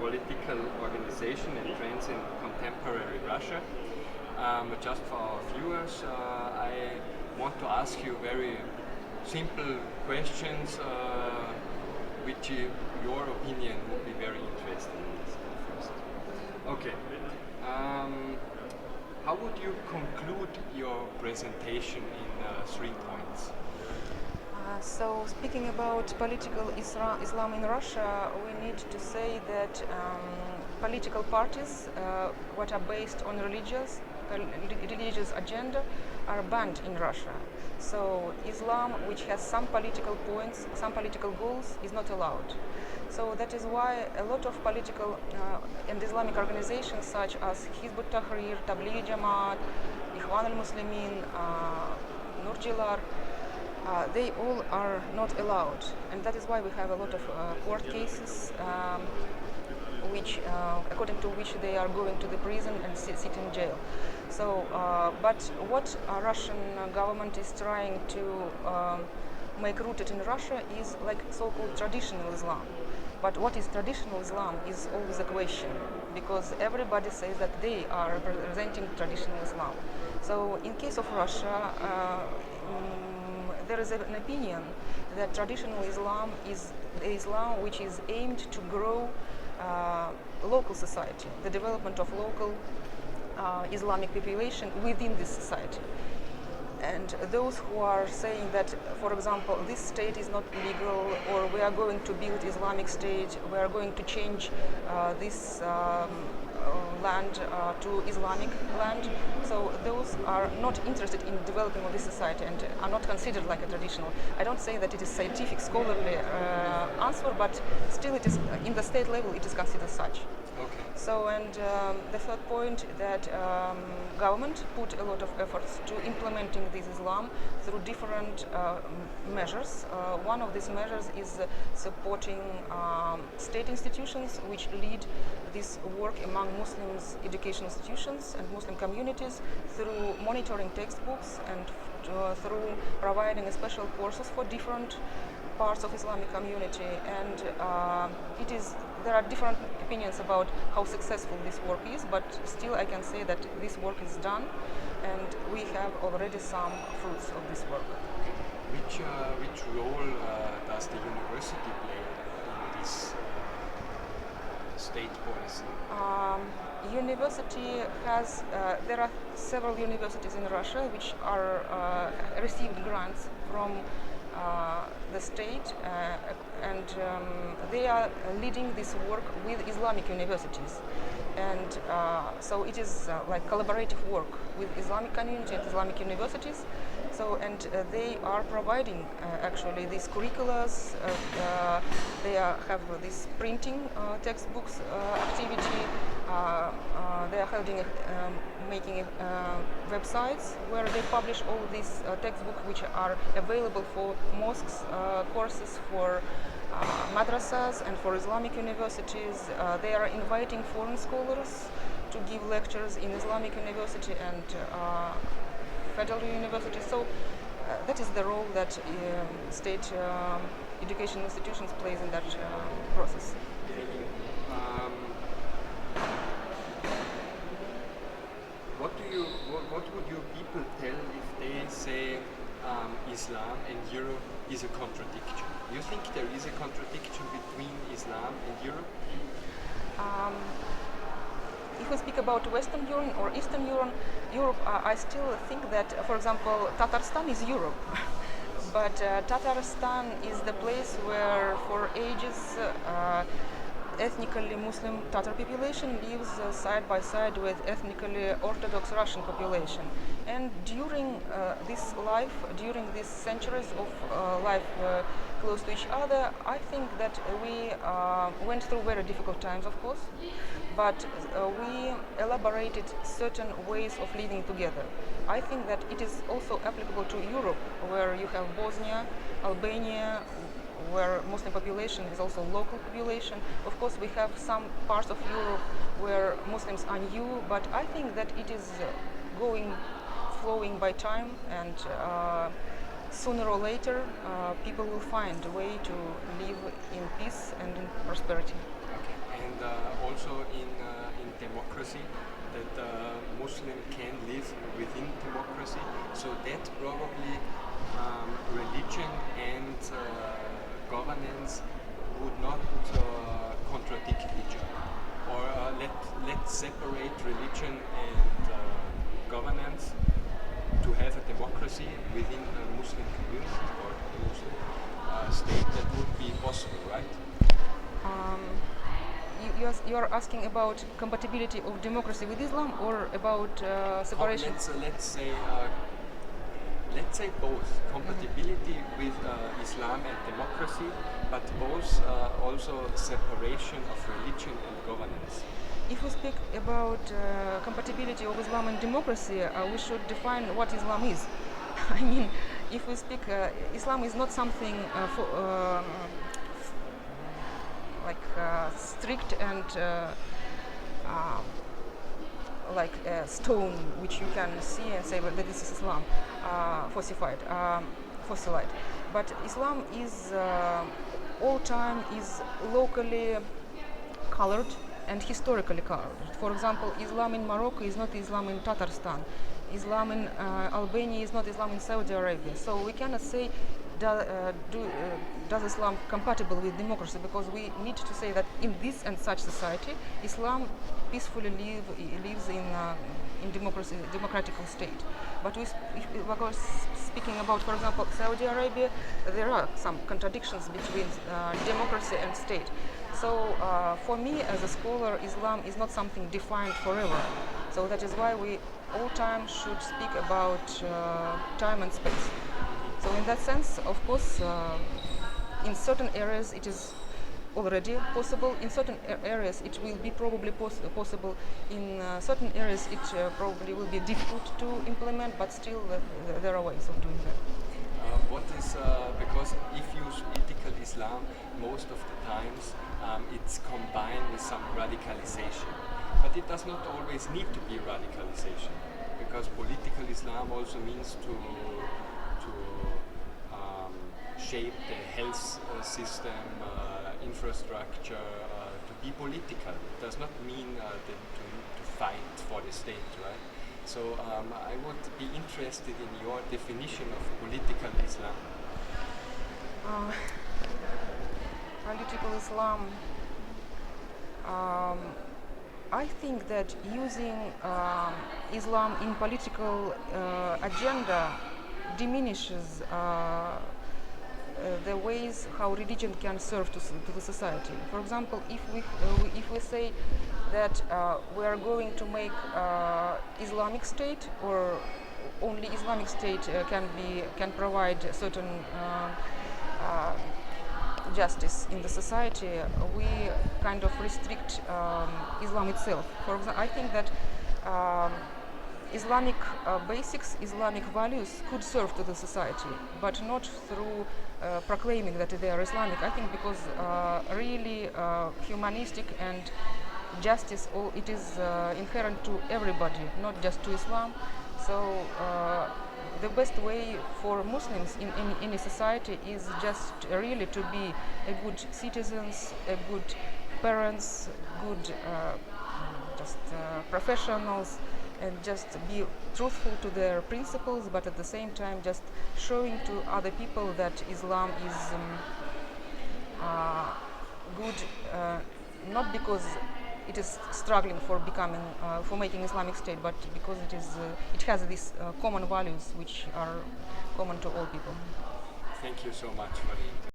political organization and trends in contemporary Russia. But just for our viewers, I want to ask you very simple questions, which your opinion would be very interesting in this first. Okay. How would you conclude your presentation in 3 points? So speaking about political Islam in Russia, we need to say that political parties, what are based on religious agenda, are banned in Russia. So Islam, which has some political points, some political goals, is not allowed. So that is why a lot of political and Islamic organizations such as Hizb ut-Tahrir, Tablighi Jamaat, Ikhwan al-Muslimin, Nurjilar, they all are not allowed, and that is why we have a lot of court cases which, according to which they are going to the prison and sit in jail. So, but what Russian government is trying to make rooted in Russia is like so-called traditional Islam. But what is traditional Islam is always a question, because everybody says that they are representing traditional Islam. So in case of Russia, there is an opinion that traditional Islam is the Islam which is aimed to grow local society, the development of local Islamic population within this society. And those who are saying that, for example, this state is not legal, or we are going to build Islamic state, we are going to change this land to Islamic land, so those are not interested in developing of this society and are not considered like a traditional. I don't say that it is scientific, scholarly answer, but still it is, in the state level, it is considered such. Okay. So, and the third point, that government put a lot of efforts to implementing this Islam through different measures. One of these measures is supporting state institutions which lead this work among Muslims education institutions and Muslim communities through monitoring textbooks and through providing special courses for different parts of Islamic community. And there are different opinions about how successful this work is, but still I can say that this work is done and we have already some fruits of this work. Which role does the university play in this state policy? University has, there are several universities in Russia which are received grants from the state, and they are leading this work with Islamic universities, and so it is like collaborative work with Islamic community and Islamic universities. So, and they are providing actually these curriculums. They have this printing textbooks activity. They are holding, making websites where they publish all these textbooks which are available for mosques, courses for madrasas and for Islamic universities. They are inviting foreign scholars to give lectures in Islamic university and federal university. So that is the role that state education institutions plays in that process. What would your people tell if they say Islam and Europe is a contradiction? Do you think there is a contradiction between Islam and Europe? If we speak about Western Europe or Eastern Europe, I still think that, for example, Tatarstan is Europe. But Tatarstan is the place where for ages ethnically Muslim Tatar population lives side by side with ethnically Orthodox Russian population. And during this life, during these centuries of life close to each other, I think that we went through very difficult times, of course, but we elaborated certain ways of living together. I think that it is also applicable to Europe, where you have Bosnia, Albania, where Muslim population is also local population. Of course, we have some parts of Europe where Muslims are new, but I think that it is flowing by time, and sooner or later people will find a way to live in peace and in prosperity. Okay. And also in democracy, that Muslim can live within democracy. So that probably religion and governance would not contradict each other. Or let's separate religion and governance to have a democracy within a Muslim community or a Muslim state. That would be possible, right? You're asking about compatibility of democracy with Islam or about separation? Let's say both compatibility with Islam and democracy, but both also separation of religion and governance. If we speak about compatibility of Islam and democracy, we should define what Islam is. I mean, if we speak, Islam is not something strict and like a stone which you can see and say, well, that this is Islam, fossilized. But Islam is all time is locally colored and historically colored. For example, Islam in Morocco is not Islam in Tatarstan. Islam in Albania is not Islam in Saudi Arabia. So we cannot say does Islam compatible with democracy, because we need to say that in this and such society, Islam peacefully lives in democratic state. But if we are speaking about, for example, Saudi Arabia, there are some contradictions between democracy and state. So for me as a scholar, Islam is not something defined forever. So that is why we all time should speak about time and space. So in that sense, of course, in certain areas it is already possible. In certain areas it will be probably possible. In certain areas it probably will be difficult to implement, but still there are ways of doing that. What is, because if you ethical Islam, most of the times it's combined with some radicalization. But it does not always need to be radicalization, because political Islam also means to shape the health system, infrastructure, to be political. It does not mean to fight for the state, right? So I would be interested in your definition of political Islam. Political Islam. I think that using Islam in political agenda diminishes the ways how religion can serve to the society. For example, if we say that we are going to make Islamic State, or only Islamic State can provide certain justice in the society, we kind of restrict Islam itself. For example, I think that Islamic basics, Islamic values could serve to the society, but not through proclaiming that they are Islamic. I think because really humanistic and justice, it is inherent to everybody, not just to Islam. So the best way for Muslims in any society is just really to be a good citizens, a good parents, good professionals, and just be truthful to their principles, but at the same time just showing to other people that Islam is good, not because it is struggling for making Islamic State, but because it has these common values which are common to all people. Thank you so much for the